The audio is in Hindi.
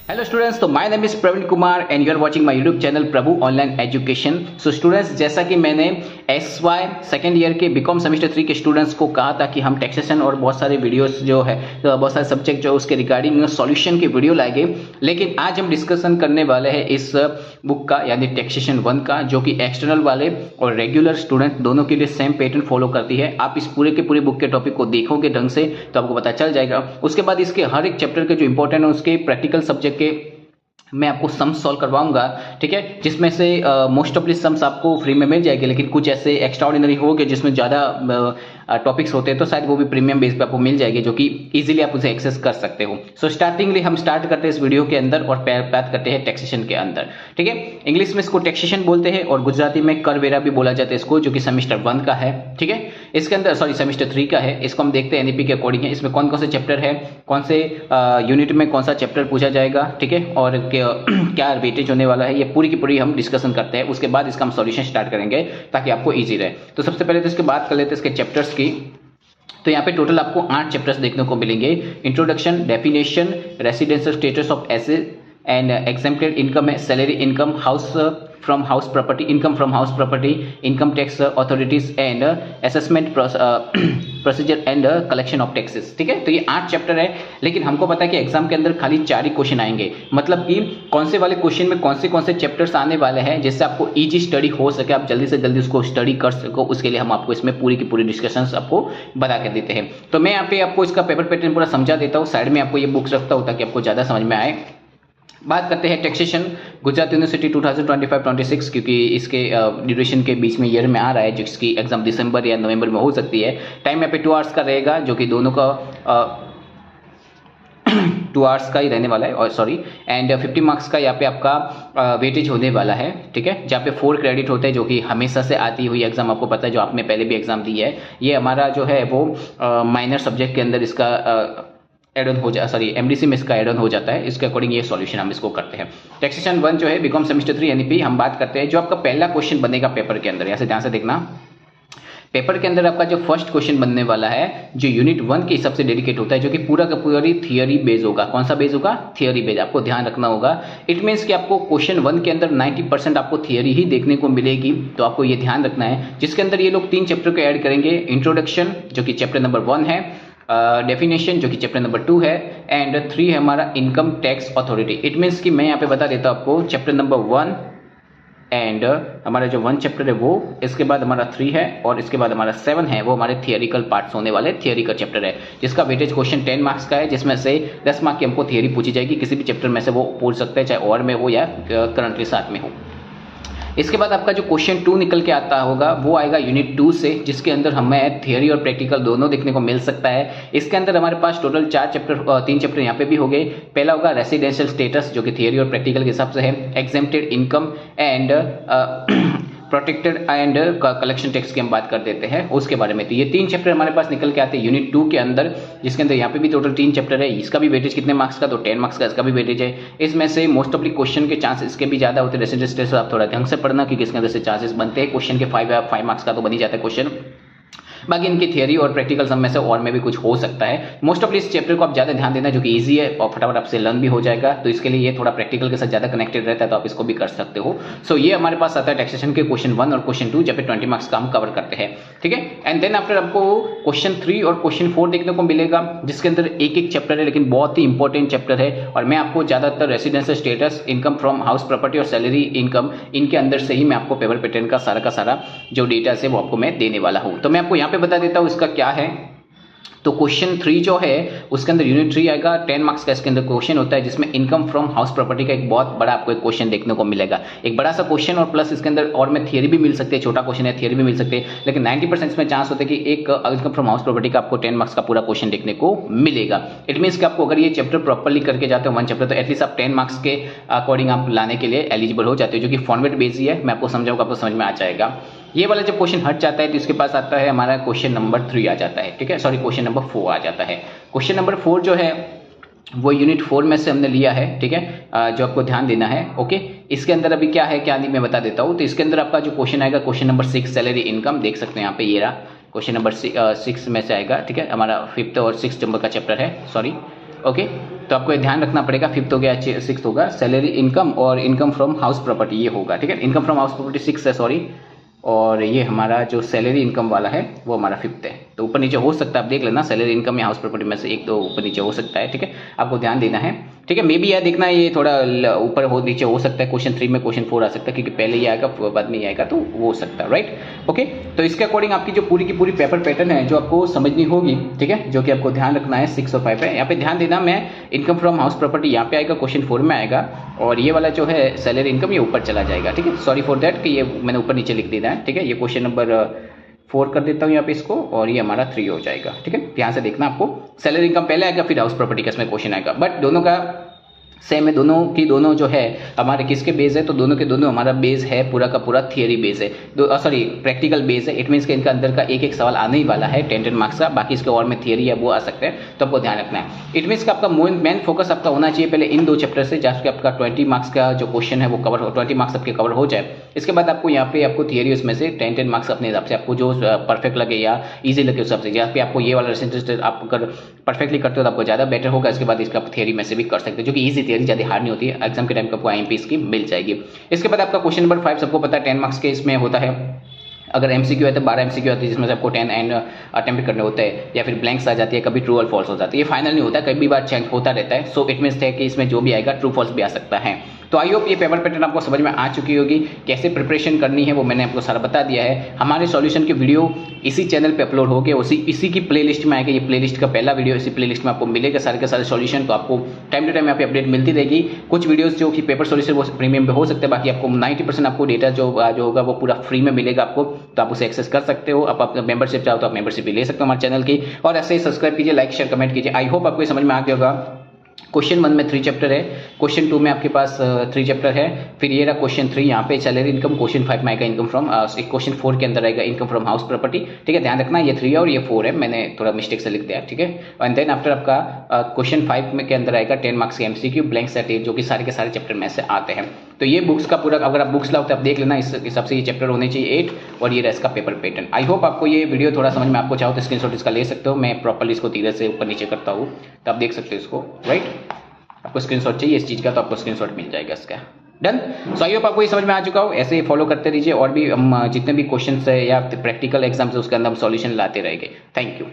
हेलो स्टूडेंट्स, तो my name is Praveen Kumar and you are watching my YouTube channel Prabhu online education. So students, जैसा कि मैंने XY सेकेंड ईयर के बीकॉम सेमेस्टर 3 के स्टूडेंट्स को कहा था कि हम टैक्सेशन और बहुत सारे वीडियोस जो है बहुत सारे सब्जेक्ट जो है उसके रिगार्डिंग सॉल्यूशन की वीडियो लाएंगे। लेकिन आज हम डिस्कशन करने वाले हैं इस बुक का यानी टैक्सेशन 1 का, जो कि एक्सटर्नल वाले और रेगुलर स्टूडेंट दोनों के लिए सेम पैटर्न फॉलो करती है। आप इस पूरे के पूरे बुक के टॉपिक को देखोगे ढंग से तो आपको पता चल जाएगा। उसके बाद इसके हर एक चैप्टर के जो इंपॉर्टेंट है उसके प्रैक्टिकल सब्जेक्ट के मैं आपको सम्स सॉल्व करवाऊंगा, ठीक है, जिसमें से मोस्ट ऑफ द सम्स आपको फ्री में मिल जाएगी। लेकिन कुछ ऐसे एक्स्ट्रा ऑर्डिनरी हो गए जिसमें ज़्यादा टॉपिक्स होते हैं तो शायद वो भी प्रीमियम बेस पे आपको मिल जाएगी, जो कि इजीली आप उसे एक्सेस कर सकते हो। सो स्टार्टिंगली हम स्टार्ट करते हैं इस वीडियो के अंदर और बात करते हैं टैक्सेशन के अंदर, ठीक है। इंग्लिश में इसको टैक्सेशन बोलते हैं और गुजराती में करवेरा भी बोला जाता है इसको, जो कि सेमेस्टर 1 का है, ठीक है। इसके अंदर सेमेस्टर 3 का है। इसको हम देखते हैं एनईपी के अकॉर्डिंग है। इसमें कौन कौन से चैप्टर है, कौन से यूनिट में कौन सा चैप्टर पूछा जाएगा, ठीक है, और क्या वेटेज होने वाला है, ये पूरी की पूरी हम डिस्कशन करते हैं। उसके बाद इसका हम सॉल्यूशन स्टार्ट करेंगे ताकि आपको इजी रहे। तो सबसे पहले तो इसके बात कर लेते हैं इसके चैप्टर्स की। तो यहाँ पे टोटल आपको 8 चैप्टर्स देखने को मिलेंगे। Introduction, definition, residential status of asset and exempted income है, salary income, house from house property, income from house property, income tax authorities and assessment procedure and collection of taxes, ठीक है। तो ये 8 चैप्टर है, लेकिन हमको पता है कि एग्जाम के अंदर खाली 4 ही क्वेश्चन आएंगे। मतलब कि कौन से वाले क्वेश्चन में कौन से चैप्टर्स आने वाले हैं जिससे आपको इजी स्टडी हो सके, आप जल्दी से जल्दी उसको स्टडी कर सको, उसके लिए हम आपको इसमें पूरी की पूरी डिस्कशंस आपको बता के देते हैं। तो मैं यहाँ पे आपको इसका पेपर पैटर्न पूरा समझा देता हूँ, साइड में आपको ये बुक्स रखता हूँ ताकि आपको ज़्यादा समझ में आए। बात करते हैं टैक्सेशन गुजरात यूनिवर्सिटी 2025-26, क्योंकि इसके ड्यूरेशन के बीच में ईयर में आ रहा है, जिसकी एग्जाम दिसंबर या नवंबर में हो सकती है। टाइम यहाँ पे 2 आवर्स का रहेगा, जो कि दोनों का 2 आवर्स का ही रहने वाला है, और एंड 50 मार्क्स का यहाँ पे आपका वेटेज होने वाला है, ठीक है, जहाँ पे 4 क्रेडिट होते हैं, जो कि हमेशा से आती हुई एग्जाम आपको पता है, जो आपने पहले भी एग्जाम दी है। ये हमारा जो है वो माइनर सब्जेक्ट के अंदर इसका एड ऑन हो एमडीसी में इसका एड ऑन हो जाता है। इसके अकॉर्डिंग ये सॉल्यूशन हम इसको करते हैं। टैक्सेशन 1 जो है बीकॉम सेमेस्टर 3 एनईपी हम बात करते हैं। जो आपका पहला क्वेश्चन बनेगा पेपर के अंदर, यहाँ से ध्यान से देखना, पेपर के अंदर आपका जो फर्स्ट क्वेश्चन बनने वाला है जो यूनिट 1 के हिसाब से डेडिकेट होता है, जो कि पूरा का पूरी थियरी बेस होगा। कौन सा बेस होगा? Theory base. आपको ध्यान रखना होगा। इट मीन्स कि आपको क्वेश्चन 1 के अंदर 90% आपको थियरी ही देखने को मिलेगी, तो आपको ये ध्यान रखना है। जिसके अंदर ये लोग 3 चैप्टर को ऐड करेंगे। इंट्रोडक्शन जो कि चैप्टर नंबर 1 है, डेफिनेशन जो कि चैप्टर नंबर 2 है, एंड 3 है हमारा income tax authority. It means कि मैं यहाँ पे बता देता हूँ आपको, चैप्टर नंबर 1 एंड हमारा जो 1 चैप्टर है वो, इसके बाद हमारा 3 है, और इसके बाद हमारा 7 है, वो हमारे थियरिकल पार्ट्स होने वाले थियरी का चैप्टर है, जिसका वेटेज क्वेश्चन 10 मार्क्स का है, जिसमें से 10 मार्क्स की हमको थियरी पूछी जाएगी। किसी भी चैप्टर में से वो पूछ सकते हैं, चाहे और में हो या करंटली साथ में हो। इसके बाद आपका जो क्वेश्चन 2 निकल के आता होगा वो आएगा यूनिट 2 से, जिसके अंदर हमें थियरी और प्रैक्टिकल दोनों देखने को मिल सकता है। इसके अंदर हमारे पास टोटल 3 चैप्टर यहाँ पे भी हो गए। पहला होगा रेसिडेंशियल स्टेटस, जो कि थियरी और प्रैक्टिकल के हिसाब से है। Exempted income and protected and collection tax की हम बात कर देते हैं उसके बारे में। तो ये 3 चैप्टर हमारे पास निकल के आते हैं यूनिट 2 के अंदर, जिसके अंदर यहाँ पे भी टोटल 3 चैप्टर है। इसका भी वेटेज कितने मार्क्स का? तो 10 मार्क्स का इसका भी वेटेज है। इसमें से मोस्ट ऑफली क्वेश्चन के चांसेस इसके भी ज्यादा होते हैं। रेसिडेंशियल स्टेटस आप थोड़ा ढंग से पढ़ना, क्योंकि इसके अंदर से चांसेस बनते हैं क्वेश्चन के 5 मार्क्स का तो बन ही जाता है क्वेश्चन। बाकी इनकी थियरी और प्रैक्टिकल सब में से और में भी कुछ हो सकता है। मोस्ट ऑफ इस चैप्टर को आप ज्यादा ध्यान देना, जो कि इजी है और फटाफट आपसे लर्न भी हो जाएगा। तो इसके लिए ये थोड़ा प्रैक्टिकल के साथ ज्यादा कनेक्टेड रहता है, तो आप इसको भी कर सकते हो। सो ये हमारे पास आता है टैक्सेशन के क्वेश्चन 1 और क्वेश्चन 2, जब पे 20 मार्क्स का हम कवर करते हैं, ठीक है। एंड देन आफ्टर आपको क्वेश्चन 3 और क्वेश्चन 4 देखने को मिलेगा, जिसके अंदर एक चैप्टर है, लेकिन बहुत ही इंपॉर्टेंट चैप्टर है। और मैं आपको ज्यादातर residential status, income from house property और सैलरी इनकम, इनके अंदर से ही मैं आपको पेपर पैटर्न का सारा जो डेटा है वो आपको मैं देने वाला हूँ। तो मैं आपको यहाँ पे बता देता हूँ इसका क्या है। तो क्वेश्चन 3 जो है उसके अंदर यूनिट 3 आएगा, 10 मार्क्स का इसके अंदर क्वेश्चन होता है, जिसमें इनकम फ्रॉम हाउस प्रॉपर्टी का एक बहुत बड़ा आपको एक क्वेश्चन देखने को मिलेगा। एक बड़ा सा क्वेश्चन, और प्लस इसके अंदर और में थियरी भी मिल सकती है। छोटा क्वेश्चन है, थियरी भी मिल सकती है, लेकिन 90% इसमें चांस होता है कि एक इनकम फ्रॉम हाउस प्रॉपर्टी का आपको 10 मार्क्स का पूरा क्वेश्चन देखने को मिलेगा। इट मीन्स कि आपको अगर ये चैप्टर प्रॉपरली करके जाते हो 1 चैप्टर, तो एटलीस्ट आप 10 मार्क्स के अकॉर्डिंग आप लाने के लिए एलिजिबल हो जाते हो, जो कि फॉर्मेट बेस ही है। मैं आपको समझाऊंगा, आपको समझ में आ जाएगा। ये वाला जब क्वेश्चन हट जाता है तो इसके पास आता है हमारा क्वेश्चन नंबर 3 आ जाता है, ठीक है, क्वेश्चन नंबर 4 आ जाता है। क्वेश्चन नंबर 4 जो है वो यूनिट 4 में से हमने लिया है, ठीक है, जो आपको ध्यान देना है। ओके, इसके अंदर अभी क्या है क्या नहीं मैं बता देता हूँ। तो इसके अंदर आपका जो क्वेश्चन आएगा क्वेश्चन नंबर 6 सैलरी इनकम, देख सकते हैं यहाँ पे, ये रहा क्वेश्चन नंबर 6 में से आएगा, ठीक है। हमारा 5th और 6th नंबर का चैप्टर है, ओके। तो तो आपको ध्यान रखना पड़ेगा। 5th हो गया, 6th होगा सैलरी इनकम और इनकम फ्रॉम हाउस प्रॉपर्टी, ये होगा, ठीक है। इनकम फ्रॉम हाउस प्रॉपर्टी 6 है, सॉरी, और ये हमारा जो सैलरी इनकम वाला है वो हमारा 5th है। तो ऊपर नीचे हो सकता है, आप देख लेना, सैलरी इनकम या हाउस प्रॉपर्टी में से एक तो ऊपर नीचे हो सकता है, ठीक है, आपको ध्यान देना है, ठीक है। मे बी यह देखना ये थोड़ा ऊपर हो नीचे हो सकता है, क्वेश्चन 3 में क्वेश्चन 4 आ सकता है, क्योंकि पहले ये आएगा बाद में ये आएगा, तो वो हो सकता है, राइट। ओके, तो इसके अकॉर्डिंग आपकी जो पूरी की पूरी पेपर पैटर्न है जो आपको समझनी होगी, ठीक है, जो कि आपको ध्यान रखना है 6 और 5 है। यहाँ पे ध्यान देना, मैं इनकम फ्रॉम हाउस प्रॉपर्टी यहाँ पे आएगा, क्वेश्चन 4 में आएगा, और ये वाला जो है सैलरी इनकम ये ऊपर चला जाएगा, ठीक है। सॉरी फॉर दैट कि ये मैंने ऊपर नीचे लिख दिया है, ठीक है। ये क्वेश्चन नंबर 4 कर देता हूँ यहाँ पे इसको, और ये हमारा 3 हो जाएगा, ठीक है। ध्यान से देखना, आपको सैलरी इनकम पहले आएगा फिर हाउस प्रॉपर्टी का इसमें क्वेश्चन आएगा, बट दोनों का सेम है, दोनों की दोनों जो है हमारे किसके बेस है, तो दोनों के दोनों हमारा बेस है पूरा का पूरा थियरी बेस है, सॉरी प्रैक्टिकल बेस है। इट मीन्स कि इनका अंदर का एक एक सवाल आने ही वाला है 10 मार्क्स का, बाकी इसके और में थियरी है वो आ सकते हैं, तो आपको ध्यान रखना है। इट मीन्स कि आपका मेन फोकस आपका होना चाहिए पहले इन 2 चैप्टर से, जहाँ आपका 20 मार्क्स का जो क्वेश्चन है वो कवर हो, 20 मार्क्स आपके कवर हो जाए। इसके बाद आपको यहाँ पे आपको थियरी उसमें से 10 मार्क्स अपने हिसाब से आपको जो परफेक्ट लगे या ईजी लगे उस हिसाब से, जहाँ पे आपको ये वाला रेसेंटेज आप अगर परफेक्टली करते हो तो आपको ज़्यादा बेटर होगा। इसके बाद इसका आप थियरी में से भी कर सकते हो, जो कि ईजी थियरी ज़्यादा हार्ड नहीं होती है, एग्जाम के टाइम पे आपको IMP की मिल जाएगी। इसके बाद आपका क्वेश्चन नंबर 5 सबको पता है 10 मार्क्स के इसमें होता है। अगर MCQ है तो 12 MCQ आती है, जिसमें से आपको 10 एंड अटेम्प्ट करने होते हैं, या फिर ब्लैंक्स आ जाती है, कभी ट्रू और फॉल्स हो जाती है, ये फाइनल नहीं होता, कभी बार चेंज होता रहता है। सो इट मीन्स है कि इसमें जो भी आएगा ट्रू फॉल्स भी आ सकता है। तो आई होप ये पेपर पैटर्न आपको समझ में आ चुकी होगी, कैसे प्रिपरेशन करनी है वो मैंने आपको सारा बता दिया है। हमारे सॉल्यूशन की वीडियो इसी चैनल पे अपलोड हो गए, इसी की प्लेलिस्ट में आएगा, ये प्लेलिस्ट का पहला वीडियो इसी प्लेलिस्ट में आपको मिलेगा सारे के सारे सॉल्यूशन। तो आपको टाइम टू टाइम यहाँ पे अपडेट मिलती रहेगी। कुछ वीडियोस जो कि पेपर सॉल्यूशन वो प्रीमियम पे हो सकते हैं, बाकी आपको 90% आपको डेटा जो होगा वो पूरा फ्री में मिलेगा आपको, तो आप उसे एक्सेस कर सकते हो। आप अपना मेंबरशिप चाहो तो आप मेंबरशिप भी ले सकते हो हमारे चैनल की, और ऐसे ही सब्सक्राइब कीजिए, लाइक शेयर कमेंट कीजिए। आई होप आपको ये समझ में आ गया होगा। क्वेश्चन 1 में 3 चैप्टर है, क्वेश्चन 2 में आपके पास 3 चैप्टर है, फिर ये रहा क्वेश्चन 3 यहाँ पे सैलरी इनकम, क्वेश्चन 5 में आएगा इनकम फ्रॉम, क्वेश्चन 4 के अंदर आएगा इनकम फ्रॉम हाउस प्रॉपर्टी, ठीक है। ध्यान रखना ये 3 है और ये 4 है, मैंने थोड़ा मिस्टेक से लिख दिया, ठीक है। एंड देन आफ्टर आपका क्वेश्चन 5 में के अंदर आएगा 10 मार्क्स के MCQ ब्लैंक सेट, जो कि सारे के सारे चैप्टर में से आते हैं। तो ये बुक्स का पूरा, अगर आप बुक्स लाओ तो आप देख लेना, इस हिसाब से ये चैप्टर होने चाहिए 8, और ये रहा इसका पेपर पैटर्न। आई होप आपको ये वीडियो थोड़ा समझ में, आपको चाहो तो स्क्रीनशॉट इसका ले सकते हो, मैं प्रॉपर्ली इसको धीरे से ऊपर नीचे करता हूँ तो आप देख सकते हो इसको, राइट। आपको स्क्रीनशॉट चाहिए इस चीज़ का तो आपको स्क्रीनशॉट मिल जाएगा इसका, डन। सो आई होप आपको ये समझ में आ चुका हो, ऐसे ही फॉलो करते रहिए, और भी हम जितने भी क्वेश्चन है या प्रैक्टिकल एग्जाम्स है उसके अंदर हम सॉल्यूशन लाते रहेंगे। Thank you.